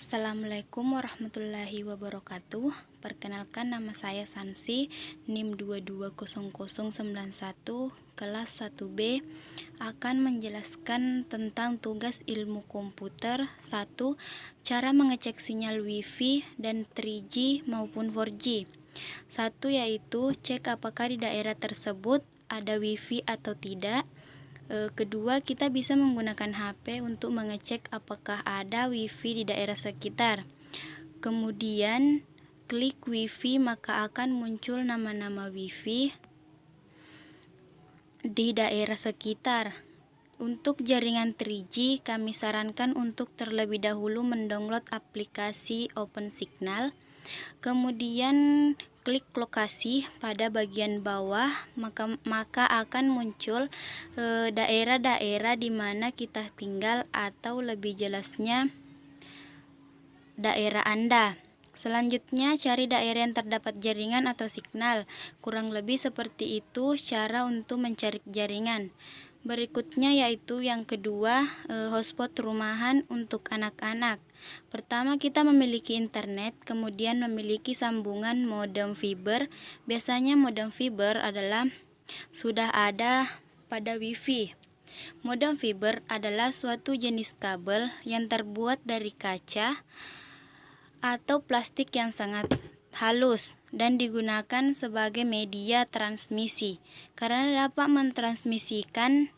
Assalamualaikum warahmatullahi wabarakatuh. Perkenalkan, nama saya Sansi, NIM 220091, kelas 1B, akan menjelaskan tentang tugas ilmu komputer. 1. Cara mengecek sinyal Wi-Fi dan 3G maupun 4G. 1. Yaitu cek apakah di daerah tersebut ada Wi-Fi atau tidak. Kedua, kita bisa menggunakan HP untuk mengecek apakah ada Wi-Fi di daerah sekitar. Kemudian, klik Wi-Fi, maka akan muncul nama-nama Wi-Fi di daerah sekitar. Untuk jaringan 3G, kami sarankan untuk terlebih dahulu mendownload aplikasi OpenSignal. Kemudian klik lokasi pada bagian bawah, maka akan muncul daerah-daerah di mana kita tinggal, atau lebih jelasnya daerah Anda. Selanjutnya, cari daerah yang terdapat jaringan atau signal. Kurang lebih seperti itu cara untuk mencari jaringan. Berikutnya yaitu yang kedua, hotspot rumahan untuk anak-anak. Pertama, kita memiliki internet, kemudian memiliki sambungan modem fiber. Biasanya modem fiber adalah sudah ada pada Wi-Fi. Modem fiber adalah suatu jenis kabel yang terbuat dari kaca atau plastik yang sangat halus dan digunakan sebagai media transmisi karena dapat mentransmisikan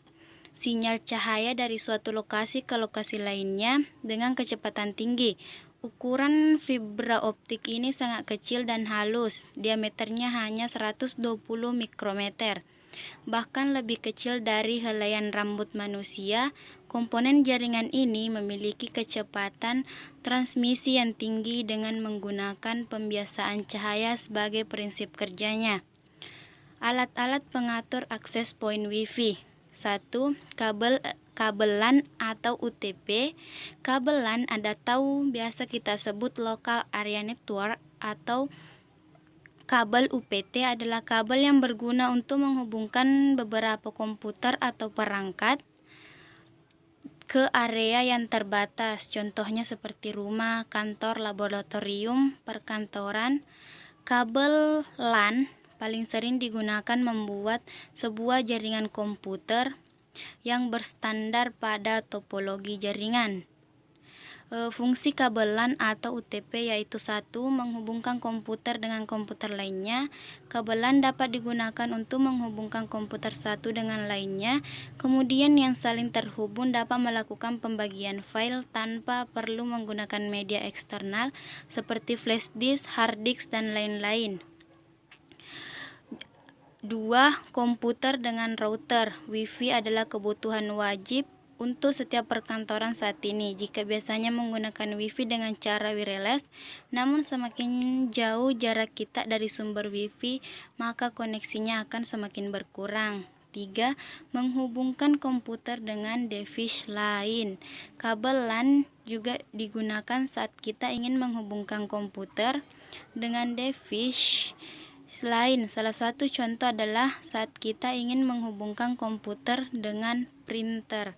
sinyal cahaya dari suatu lokasi ke lokasi lainnya dengan kecepatan tinggi. Ukuran fibra optik ini sangat kecil dan halus, diameternya hanya 120 mikrometer, bahkan lebih kecil dari helaian rambut manusia. Komponen jaringan ini memiliki kecepatan transmisi yang tinggi dengan menggunakan pembiasaan cahaya sebagai prinsip kerjanya. Alat-alat pengatur akses point Wi-Fi. 1. Kabelan atau UTP. Kabelan biasa kita sebut Local Area Network, atau kabel UPT adalah kabel yang berguna untuk menghubungkan beberapa komputer atau perangkat ke area yang terbatas, contohnya seperti rumah, kantor, laboratorium, perkantoran. Kabel LAN paling sering digunakan membuat sebuah jaringan komputer yang berstandar pada topologi jaringan. Fungsi kabel LAN atau UTP yaitu 1. Menghubungkan komputer dengan komputer lainnya. Kabel LAN dapat digunakan untuk menghubungkan komputer satu dengan lainnya. Kemudian yang saling terhubung dapat melakukan pembagian file tanpa perlu menggunakan media eksternal seperti flash disk, hard disk, dan lain-lain. 2. Komputer dengan router. Wi-Fi adalah kebutuhan wajib untuk setiap perkantoran saat ini. Jika biasanya menggunakan Wi-Fi dengan cara wireless, namun semakin jauh jarak kita dari sumber Wi-Fi, maka koneksinya akan semakin berkurang. 3. Menghubungkan komputer dengan device lain. Kabel LAN juga digunakan saat kita ingin menghubungkan komputer dengan device lain. Salah satu contoh adalah saat kita ingin menghubungkan komputer dengan printer.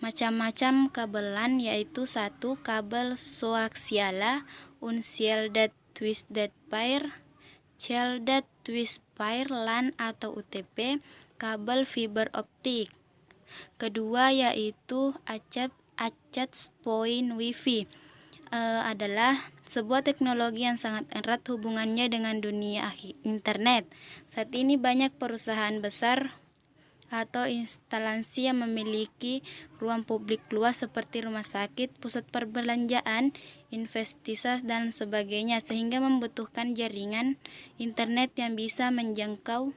Macam-macam kabel LAN yaitu 1. Kabel coaxial, unshielded twisted pair, shielded twist pair LAN atau UTP, kabel fiber optik. Kedua yaitu access point Wi-Fi. Adalah sebuah teknologi yang sangat erat hubungannya dengan dunia internet. Saat ini banyak perusahaan besar atau instalasi yang memiliki ruang publik luas seperti rumah sakit, pusat perbelanjaan, investisi, dan sebagainya, sehingga membutuhkan jaringan internet yang bisa menjangkau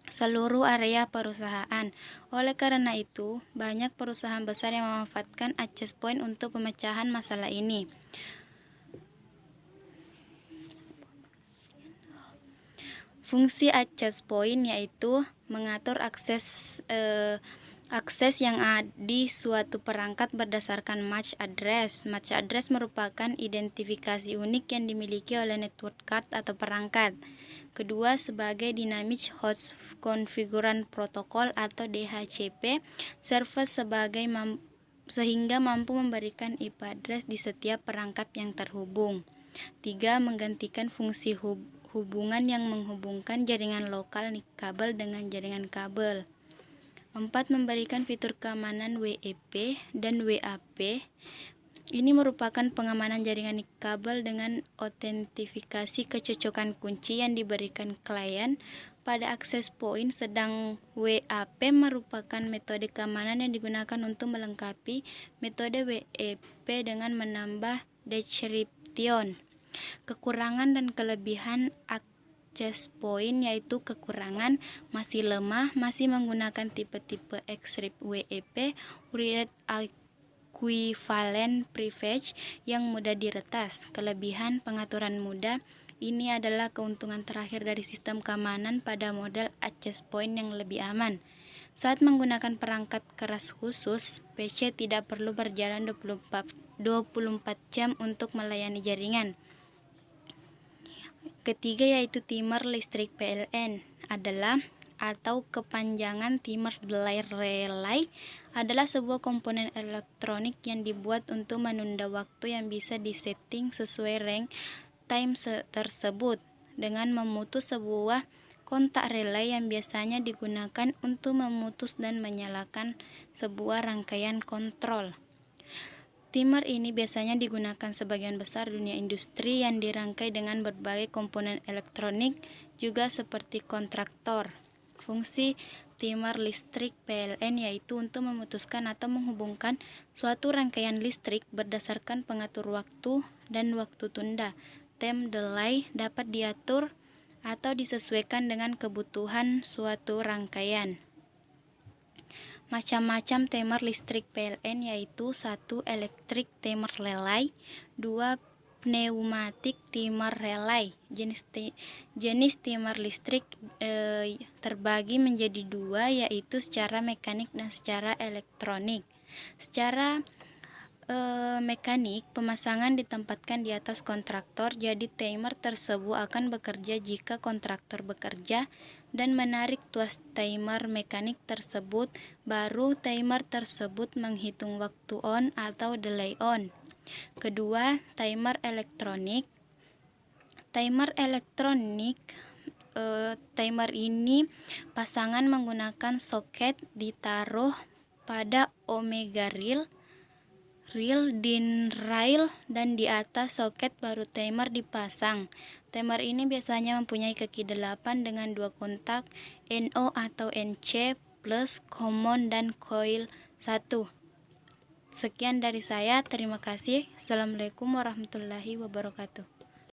seluruh area perusahaan. Oleh karena itu, banyak perusahaan besar yang memanfaatkan access point untuk pemecahan masalah ini. Fungsi access point yaitu mengatur akses yang ada di suatu perangkat berdasarkan MAC address. MAC address merupakan identifikasi unik yang dimiliki oleh network card atau perangkat. Kedua, sebagai Dynamic Host Configuration Protocol atau DHCP, server sebagai sehingga mampu memberikan IP address di setiap perangkat yang terhubung. 3. Menggantikan fungsi hubungan yang menghubungkan jaringan lokal kabel dengan jaringan kabel. 4. Memberikan fitur keamanan WEP dan WAP. Ini merupakan pengamanan jaringan kabel dengan autentifikasi kecocokan kunci yang diberikan klien pada akses point, sedang WAP merupakan metode keamanan yang digunakan untuk melengkapi metode WEP dengan menambah decryption. Kekurangan dan kelebihan access point yaitu kekurangan masih lemah, masih menggunakan tipe-tipe encrypt WEP, Worded Equivalent Privilege yang mudah diretas. Kelebihan pengaturan mudah. Ini adalah keuntungan terakhir dari sistem keamanan pada model access point yang lebih aman. Saat menggunakan perangkat keras khusus, PC tidak perlu berjalan 24 jam untuk melayani jaringan. Ketiga yaitu timer listrik PLN adalah atau kepanjangan timer delay relay adalah sebuah komponen elektronik yang dibuat untuk menunda waktu yang bisa disetting sesuai range time tersebut dengan memutus sebuah kontak relay yang biasanya digunakan untuk memutus dan menyalakan sebuah rangkaian kontrol. Timer ini biasanya digunakan sebagian besar dunia industri yang dirangkai dengan berbagai komponen elektronik juga seperti kontraktor. Fungsi timer listrik PLN yaitu untuk memutuskan atau menghubungkan suatu rangkaian listrik berdasarkan pengatur waktu dan waktu tunda. Time delay dapat diatur atau disesuaikan dengan kebutuhan suatu rangkaian. Macam-macam timer listrik PLN yaitu 1. Electric timer relay, 2. Pneumatic timer relay. Jenis timer listrik terbagi menjadi dua, yaitu secara mekanik dan secara elektronik. Secara mekanik, pemasangan ditempatkan di atas kontraktor, jadi timer tersebut akan bekerja jika kontraktor bekerja dan menarik tuas timer mekanik tersebut, baru timer tersebut menghitung waktu on atau delay on. Kedua, timer elektronik. Timer elektronik, timer ini pasangan menggunakan soket ditaruh pada omega reel din rail dan di atas soket baru timer dipasang. Timer ini biasanya mempunyai kaki 8 dengan 2 kontak NO atau NC plus common dan coil 1. Sekian dari saya, terima kasih. Assalamualaikum warahmatullahi wabarakatuh.